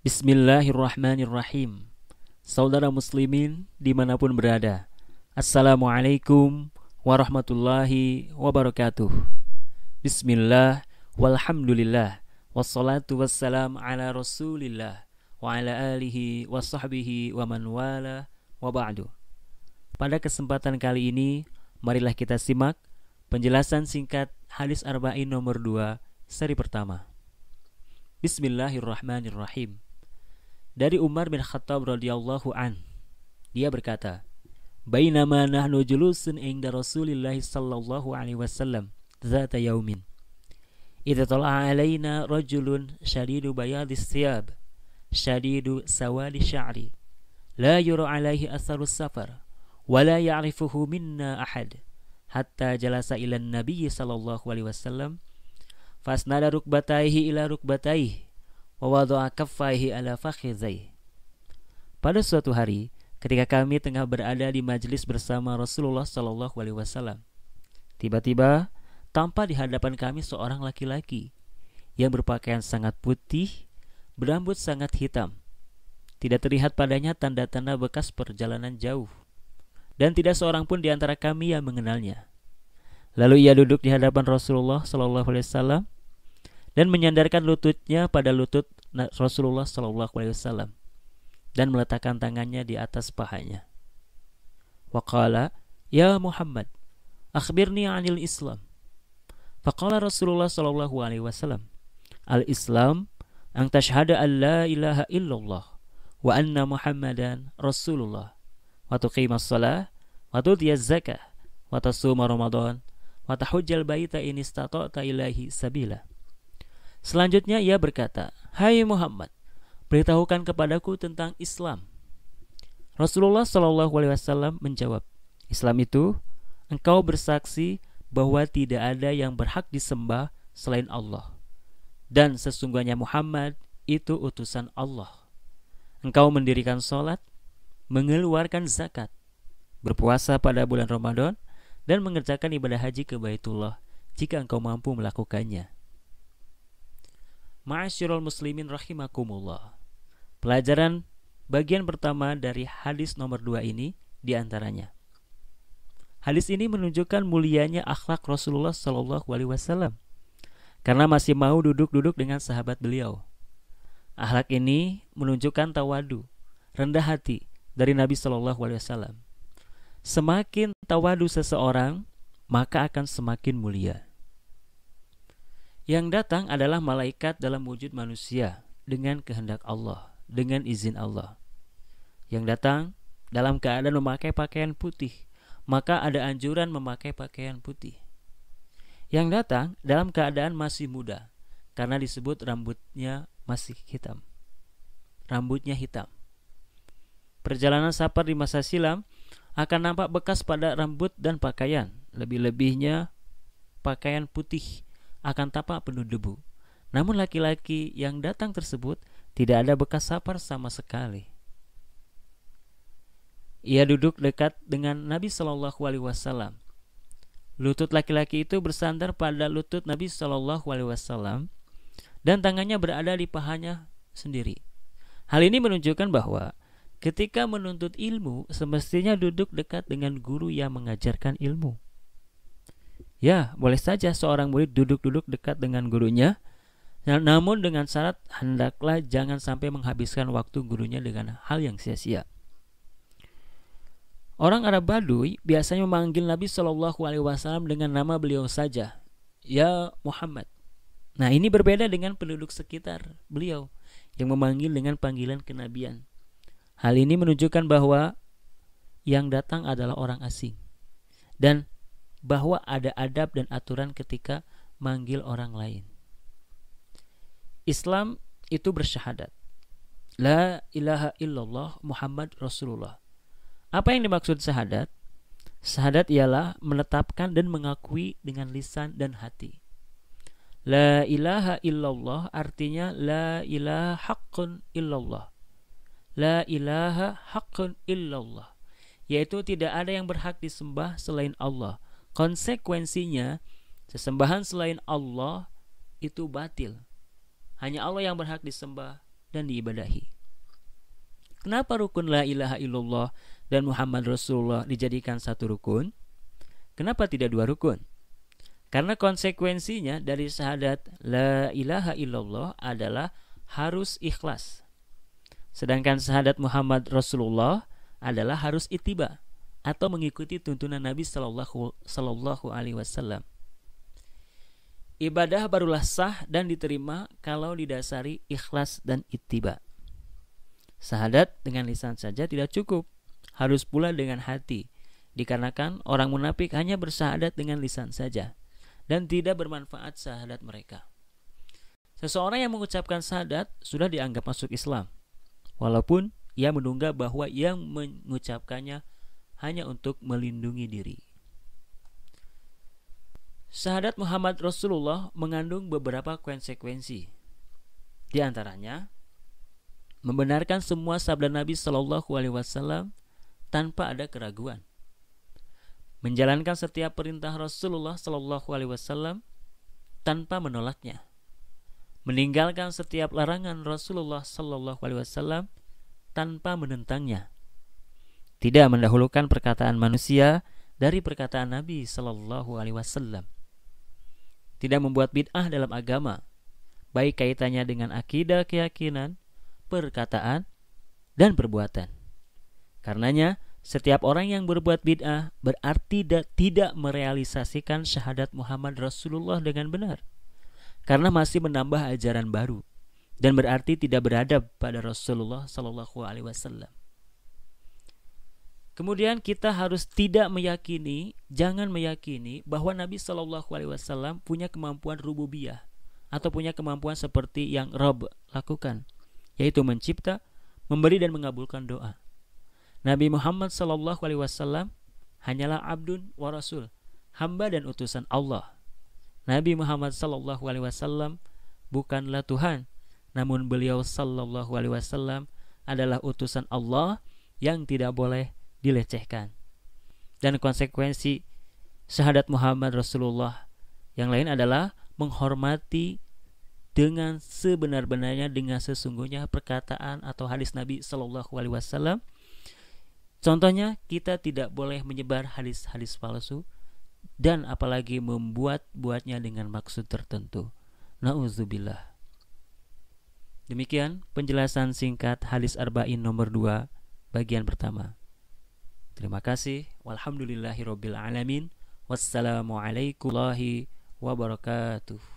Bismillahirrahmanirrahim. Saudara muslimin dimanapun berada, Assalamualaikum warahmatullahi wabarakatuh. Bismillah, walhamdulillah, wassalatu wassalam ala rasulillah, wa ala alihi wa sahbihi wa man wala, wa ba'du. Pada kesempatan kali ini, marilah kita simak penjelasan singkat hadis arba'in nomor 2 seri pertama. Bismillahirrahmanirrahim. Dari Umar bin Khattab radhiyallahu an, dia berkata, "Bainama nahnu julusun inda Rasulillah sallallahu alaihi wasallam dzata yaumin, idza tala'a alaina rajulun shadidu bayadis thiyab, shadidu sawadi sya'ri, la yura alaihi atharus safar, wa la ya'rifuhu minna ahad, hatta jalasa ila an-nabiy sallallahu alaihi wasallam, fasnada rukbataihi ila rukbataihi, wa wada'a kaffaihi ala fakhidhaihi." Pada suatu hari, ketika kami tengah berada di majelis bersama Rasulullah sallallahu alaihi wasallam, tiba-tiba tampak di hadapan kami seorang laki-laki yang berpakaian sangat putih, berambut sangat hitam. Tidak terlihat padanya tanda-tanda bekas perjalanan jauh, dan tidak seorang pun di antara kami yang mengenalnya. Lalu ia duduk di hadapan Rasulullah sallallahu alaihi wasallam dan menyandarkan lututnya pada lutut Rasulullah sallallahu alaihi wasallam dan meletakkan tangannya di atas pahanya. Wa qala, "Ya Muhammad, akhbirni 'anil Islam." Faqala Rasulullah sallallahu alaihi wasallam, "Al-Islam an tashhada an la ilaha illallah wa anna Muhammadan Rasulullah, wa tuqimas shalah, wa tutiyaz zakah, wa tasuma Ramadan, wa tahujjal baita in istata'ta ilaihi sabila." Selanjutnya ia berkata, "Hai Muhammad, beritahukan kepadaku tentang Islam." Rasulullah Shallallahu Alaihi Wasallam menjawab, "Islam itu engkau bersaksi bahwa tidak ada yang berhak disembah selain Allah, dan sesungguhnya Muhammad itu utusan Allah. Engkau mendirikan sholat, mengeluarkan zakat, berpuasa pada bulan Ramadan, dan mengerjakan ibadah haji ke Baitullah jika engkau mampu melakukannya." Ma'asyiral muslimin rahimakumullah. Pelajaran bagian pertama dari hadis nomor 2 ini diantaranya, hadis ini menunjukkan mulianya akhlak Rasulullah Shallallahu Alaihi Wasallam karena masih mau duduk-duduk dengan sahabat beliau. Akhlak ini menunjukkan tawadu, rendah hati dari Nabi Shallallahu Alaihi Wasallam. Semakin tawadu seseorang, maka akan semakin mulia. Yang datang adalah malaikat dalam wujud manusia dengan kehendak Allah, dengan izin Allah. Yang datang dalam keadaan memakai pakaian putih, maka ada anjuran memakai pakaian putih. Yang datang dalam keadaan masih muda, karena disebut rambutnya masih hitam. Rambutnya hitam. Perjalanan safar di masa silam akan nampak bekas pada rambut dan pakaian. Lebih-lebihnya pakaian putih akan tampak penuh debu. Namun laki-laki yang datang tersebut tidak ada bekas safar sama sekali. Ia duduk dekat dengan Nabi Shallallahu Alaihi Wasallam. Lutut laki-laki itu bersandar pada lutut Nabi Shallallahu Alaihi Wasallam dan tangannya berada di pahanya sendiri. Hal ini menunjukkan bahwa ketika menuntut ilmu semestinya duduk dekat dengan guru yang mengajarkan ilmu. Ya, boleh saja seorang murid duduk-duduk dekat dengan gurunya, namun dengan syarat hendaklah jangan sampai menghabiskan waktu gurunya dengan hal yang sia-sia. Orang Arab Baduy biasanya memanggil Nabi Shallallahu Alaihi Wasallam dengan nama beliau saja, "Ya Muhammad." Nah, ini berbeda dengan penduduk sekitar beliau yang memanggil dengan panggilan kenabian. Hal ini menunjukkan bahwa yang datang adalah orang asing dan bahwa ada adab dan aturan ketika manggil orang lain. Islam itu bersyahadat, la ilaha illallah Muhammad Rasulullah. Apa yang dimaksud syahadat? Syahadat ialah menetapkan dan mengakui dengan lisan dan hati. La ilaha illallah artinya la ilaha haqqun illallah. La ilaha haqqun illallah, yaitu tidak ada yang berhak disembah selain Allah. Konsekuensinya, sesembahan selain Allah itu batil. Hanya Allah yang berhak disembah, dan diibadahi. Kenapa rukun la ilaha illallah dan Muhammad Rasulullah dijadikan satu rukun? Kenapa tidak dua rukun? Karena konsekuensinya dari syahadat la ilaha illallah adalah harus ikhlas. Sedangkan syahadat Muhammad Rasulullah adalah harus ittiba atau mengikuti tuntunan Nabi sallallahu alaihi wasallam. Ibadah barulah sah dan diterima kalau didasari ikhlas dan ittiba. Syahadat dengan lisan saja tidak cukup, harus pula dengan hati. Dikarenakan orang munafik hanya bersyahadat dengan lisan saja dan tidak bermanfaat syahadat mereka. Seseorang yang mengucapkan syahadat sudah dianggap masuk Islam, walaupun ia menduga bahwa yang mengucapkannya hanya untuk melindungi diri. Syahadat Muhammad Rasulullah mengandung beberapa konsekuensi. Di antaranya, membenarkan semua sabda Nabi Shallallahu Alaihi Wasallam tanpa ada keraguan, menjalankan setiap perintah Rasulullah Shallallahu Alaihi Wasallam tanpa menolaknya, meninggalkan setiap larangan Rasulullah Shallallahu Alaihi Wasallam tanpa menentangnya, tidak mendahulukan perkataan manusia dari perkataan Nabi Shallallahu Alaihi Wasallam, tidak membuat bid'ah dalam agama, baik kaitannya dengan akidah, keyakinan, perkataan, dan perbuatan. Karenanya, setiap orang yang berbuat bid'ah berarti tidak merealisasikan syahadat Muhammad Rasulullah dengan benar, karena masih menambah ajaran baru, dan berarti tidak beradab pada Rasulullah Sallallahu Alaihi Wasallam. Kemudian kita harus jangan meyakini bahwa Nabi Sallallahu Alaihi Wasallam punya kemampuan rububiyah atau punya kemampuan seperti yang Rabb lakukan, yaitu mencipta, memberi dan mengabulkan doa. Nabi Muhammad Sallallahu Alaihi Wasallam hanyalah abdun wa rasul, hamba dan utusan Allah. Nabi Muhammad Sallallahu Alaihi Wasallam bukanlah Tuhan, namun beliau Sallallahu Alaihi Wasallam adalah utusan Allah yang tidak boleh dilecehkan. Dan konsekuensi syahadat Muhammad Rasulullah yang lain adalah menghormati dengan sebenar-benarnya, dengan sesungguhnya perkataan atau hadis Nabi Sallallahu Alaihi Wasallam. Contohnya, kita tidak boleh menyebar hadis-hadis palsu dan apalagi membuat-buatnya dengan maksud tertentu. Na'udzubillah. Demikian penjelasan singkat hadis Arba'in nomor 2 bagian pertama. Terima kasih. Walhamdulillahirabbil alamin. Wassalamualaikum warahmatullahi wabarakatuh.